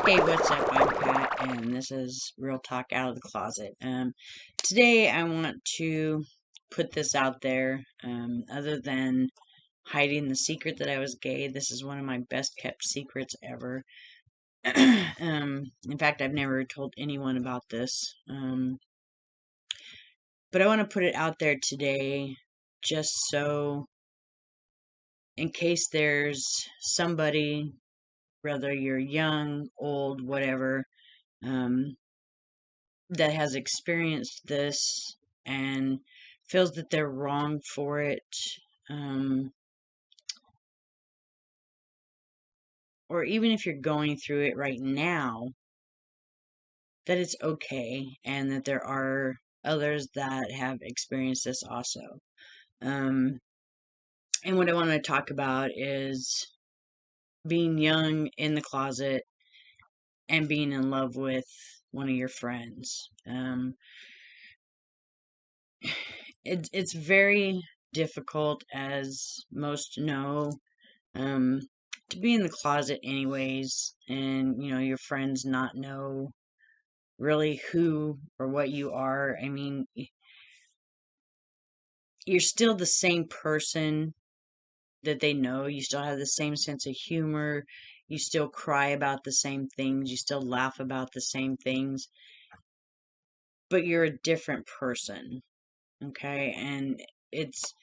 Hey, what's up? I'm Pat, and this is Real Talk Out of the Closet. Today I want to put this out there. Other than hiding the secret that I was gay, this is one of my best kept secrets ever. In fact, I've never told anyone about this. But I want to put it out there today just so, in case there's somebody, whether you're young, old, whatever, um, that has experienced this and feels that they're wrong for it, um, or even if you're going through it right now, that it's okay and that there are others that have experienced this also. Um, and what I want to talk about is being young in the closet and being in love with one of your friends. It's very difficult, as most know, um, to be in the closet anyways, and your friends not know really who or what you are. I mean, you're still the same person that they know. You still have the same sense of humor. You still cry about the same things. You still laugh about the same things, but you're a different person. Okay, and it's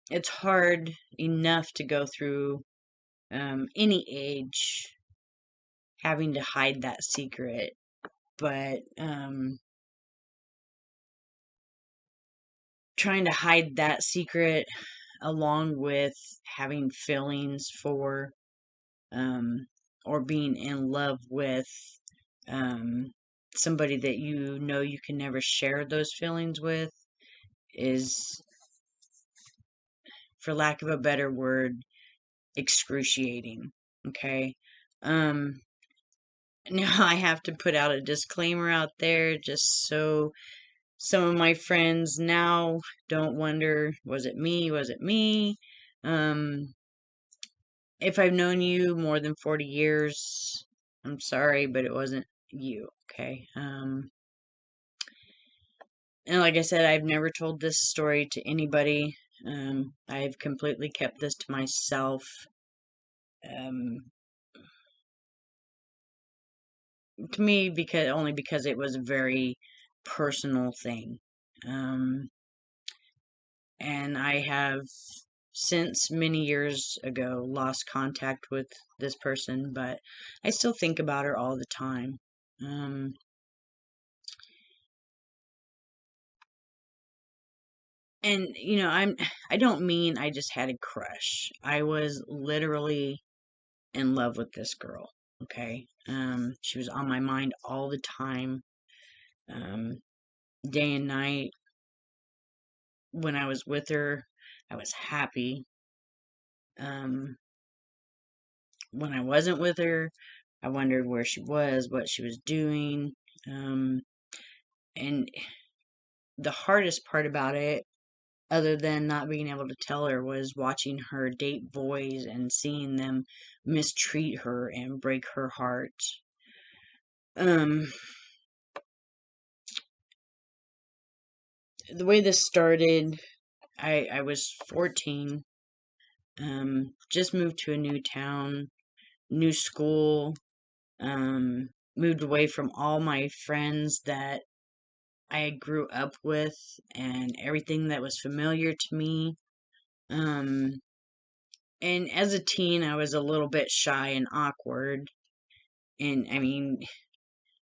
it's hard enough to go through any age having to hide that secret, but trying to hide that secret along with having feelings for um, or being in love with um, somebody that you can never share those feelings with is, for lack of a better word, excruciating. Okay. Um, Now I have to put out a disclaimer out there just so some of my friends now don't wonder, was it me? Was it me? Um, if I've known you more than 40 years, I'm sorry, but it wasn't you, okay? And like I said, I've never told this story to anybody. I've completely kept this to myself. Um, to me, because it was a very personal thing. Um, and I have since many years ago lost contact with this person, but I still think about her all the time. Um, and I don't mean I just had a crush. I was literally in love with this girl. Okay. She was on my mind all the time, um, day and night. When I was with her, I was happy. Um, when I wasn't with her, I wondered where she was, what she was doing. Um, and the hardest part about it, other than not being able to tell her, was watching her date boys and seeing them mistreat her and break her heart. Um, the way this started, I was 14, just moved to a new town, new school, moved away from all my friends that I grew up with and everything that was familiar to me. Um, and as a teen, I was a little bit shy and awkward. And I mean,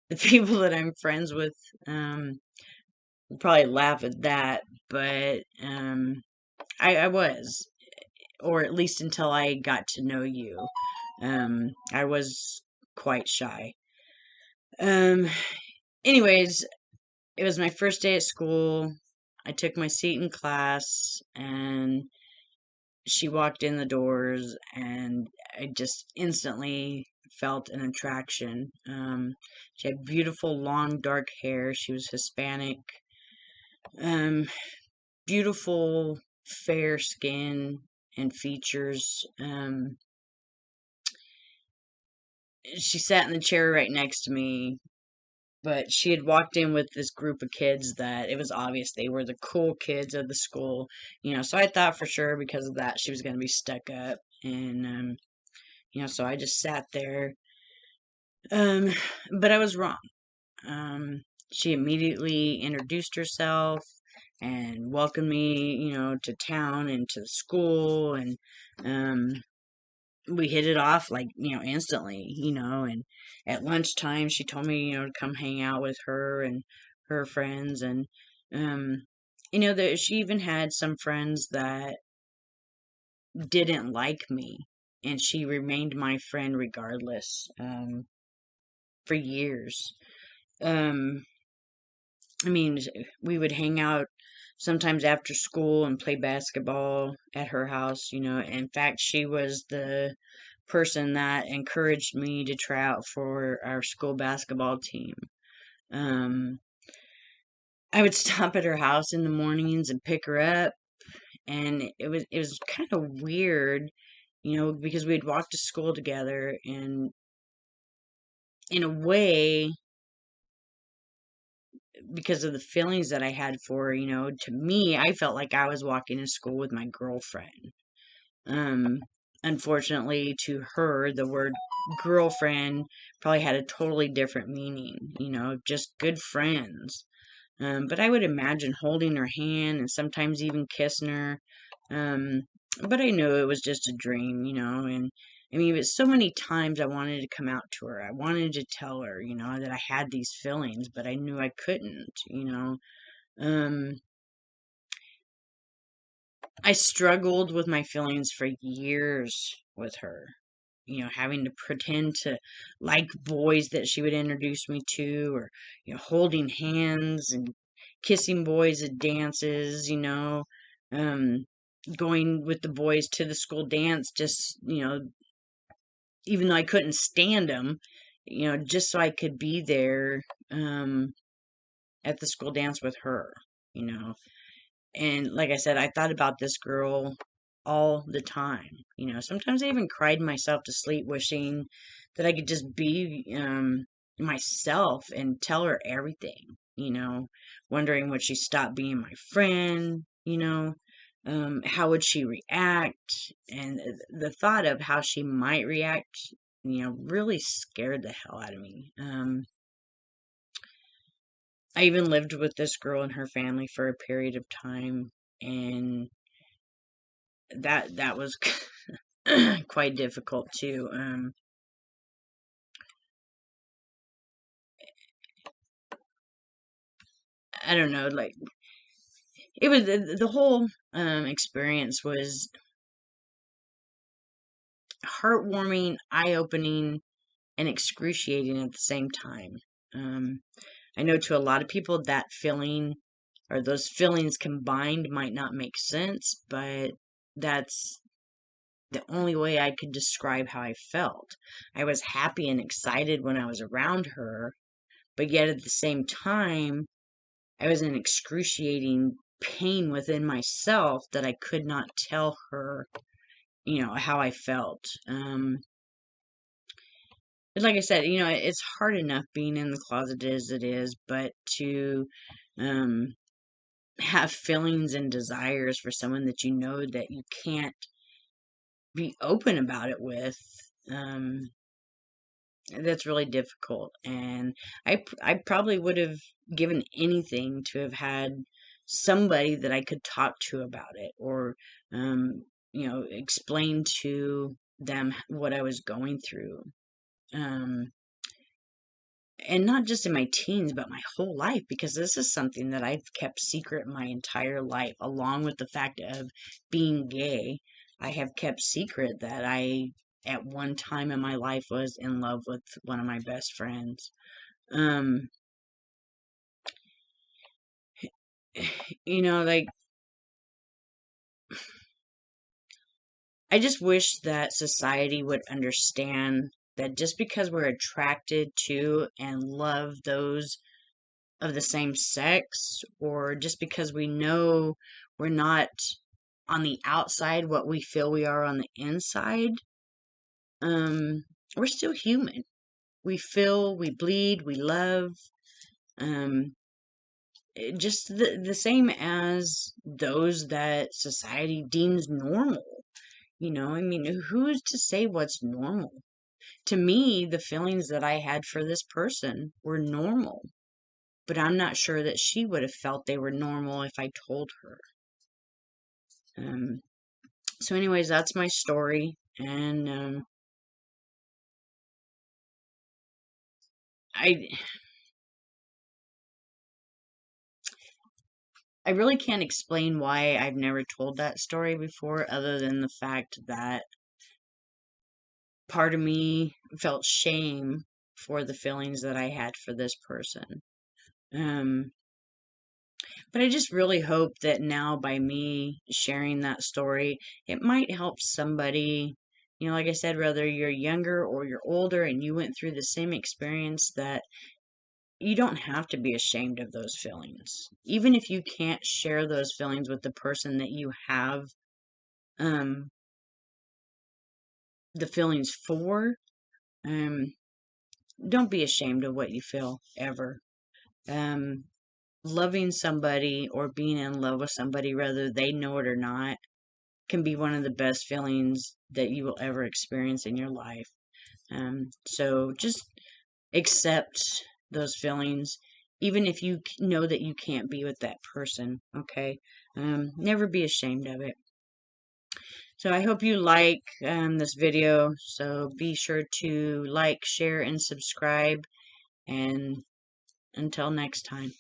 the people that I'm friends with, will probably laugh at that, but I was, or at least until I got to know you. I was quite shy. Um, anyways, it was my first day at school. I took my seat in class, and she walked in the doors, and I just instantly felt an attraction. She had beautiful, long, dark hair. She was Hispanic. Um, Beautiful, fair skin and features. she sat in the chair right next to me, but she had walked in with this group of kids that it was obvious they were the cool kids of the school, so I thought for sure because of that she was going to be stuck up. And, so I just sat there. Um, but I was wrong. Um, she immediately introduced herself and welcomed me, to town and to the school. And, um, we hit it off like, instantly, and at lunchtime she told me, to come hang out with her and her friends. And, um, that she even had some friends that didn't like me, and she remained my friend regardless, for years. Um, I mean, we would hang out sometimes after school and play basketball at her house. In fact, she was the person that encouraged me to try out for our school basketball team. Um, I would stop at her house in the mornings and pick her up, and it was kind of weird, because we'd walk to school together, and in a way, because of the feelings that I had for her, to me, I felt like I was walking to school with my girlfriend. Um, Unfortunately, to her, the word girlfriend probably had a totally different meaning, just good friends. But I would imagine holding her hand and sometimes even kissing her. Um, but I knew it was just a dream, and I mean, it was so many times I wanted to come out to her. I wanted to tell her, that I had these feelings, but I knew I couldn't. Um, I struggled with my feelings for years with her, having to pretend to like boys that she would introduce me to, or, holding hands and kissing boys at dances, um, going with the boys to the school dance, just, even though I couldn't stand them, just so I could be there, at the school dance with her, you know. And like I said, I thought about this girl all the time. Sometimes I even cried myself to sleep wishing that I could just be myself and tell her everything, wondering would she stop being my friend, how would she react? And the thought of how she might react, really scared the hell out of me. I even lived with this girl and her family for a period of time, and that was quite difficult too. I don't know, like it was the whole experience was heartwarming, eye-opening, and excruciating at the same time. Um, I know to a lot of people that feeling or those feelings combined might not make sense, but that's the only way I could describe how I felt. I was happy and excited when I was around her, but yet at the same time, I was in excruciating pain within myself that I could not tell her, how I felt. But like I said, it's hard enough being in the closet as it is, but to um, have feelings and desires for someone that you know that you can't be open about it with, um, that's really difficult. And I probably would have given anything to have had somebody that I could talk to about it, or explain to them what I was going through. Um, and not just in my teens, but my whole life, because this is something that I've kept secret my entire life, along with the fact of being gay. I have kept secret that I, at one time in my life, was in love with one of my best friends. Um, like, I just wish that society would understand that just because we're attracted to and love those of the same sex, or just because we know we're not on the outside what we feel we are on the inside, um, we're still human. We feel, we bleed, we love. Just the same as those that society deems normal. I mean, who's to say what's normal? To me, the feelings that I had for this person were normal, but I'm not sure that she would have felt they were normal if I told her. Um, so, anyways, that's my story, and I I really can't explain why I've never told that story before, other than the fact that part of me felt shame for the feelings that I had for this person. Um, but I just really hope that now by me sharing that story, it might help somebody. Like I said, whether you're younger or you're older and you went through the same experience, that you don't have to be ashamed of those feelings. Even if you can't share those feelings with the person that you have um, the feelings for, um, don't be ashamed of what you feel ever. Um, Loving somebody or being in love with somebody, whether they know it or not, can be one of the best feelings that you will ever experience in your life. So just accept those feelings, even if you know that you can't be with that person, okay? Never be ashamed of it. So I hope you like this video. So be sure to like, share, and subscribe. And until next time.